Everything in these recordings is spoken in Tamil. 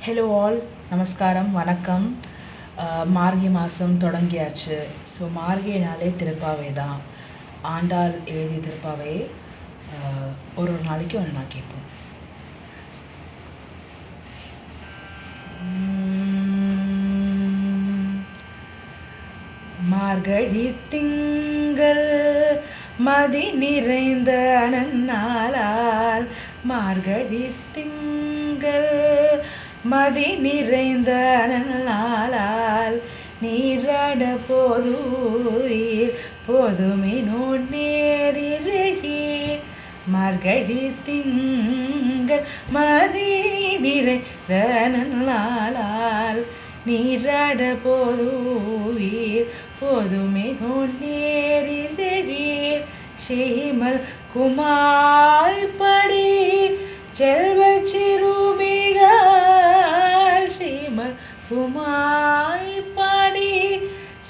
ஹலோ ஆல், நமஸ்காரம், வணக்கம். மார்கழி மாதம் தொடங்கியாச்சு. ஸோ மார்கழினாலே திருப்பாவை தான். ஆண்டாள் எழுதிய திருப்பாவை ஒரு நாளைக்கு ஒன்று நான் கேட்போம். மார்கழி திங்கள் மதி நிறைந்த நன்னாளால், மார்கழி திங்கள் மதி நிறைந்த நன்னாளால், நீராட போதுயிர் போதுமினோ நேரிழீர். மார்கழி திங்கள் மதி நிறைந்த நன்னாளால், நீராட போதுயிர் போதுமினோ நேரிழீர். செய்மல் குமாய்படி செல்வச் சிறுமிகள், செய்மல் குமாய்படி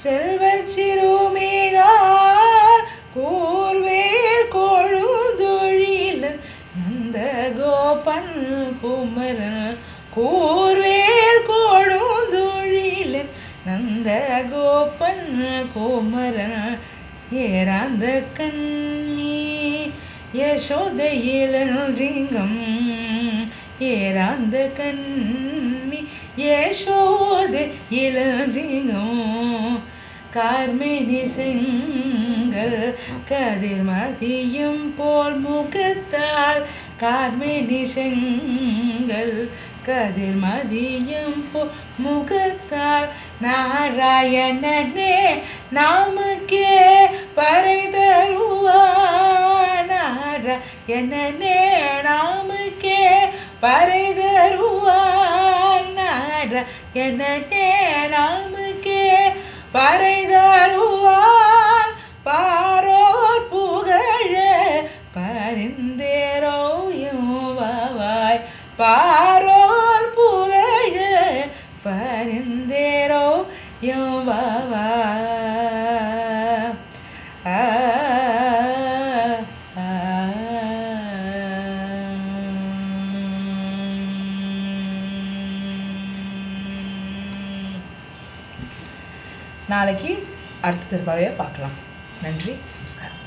செல்வச் சிறுமிகள், கூர்வேல் கொழுந்தொழிலன் நந்த கோபன் குமரன், கூர்வேல் கொழுந்தொழிலன் நந்த கோபன் குமரன், ஏராந்த கண்ணி யசோதை இளஞ்சிங்கம், ஏராந்த கண்ணி யசோதை இளஞ்சிங்கம், கார்மேனி செங்கல் கதிர் மதியம் போல் முகத்தால், கார்மேனி செங்கல் கதிர் மதியம் போல் முகத்தால், நாராயணனே நாமக்கே பறை தருவார், நாராயணனே நாமக்கே பறை தருவார், நாராயணனே நாமக்கே பறை தருவார். பாரோர் புகழ பரிந்தேரோ யோவாய், பாரோர் புகழ பரிந்தேரோ யோவாய். நாளைக்கு அடுத்த திருப்பாவையை பார்க்கலாம். நன்றி, நமஸ்காரம்.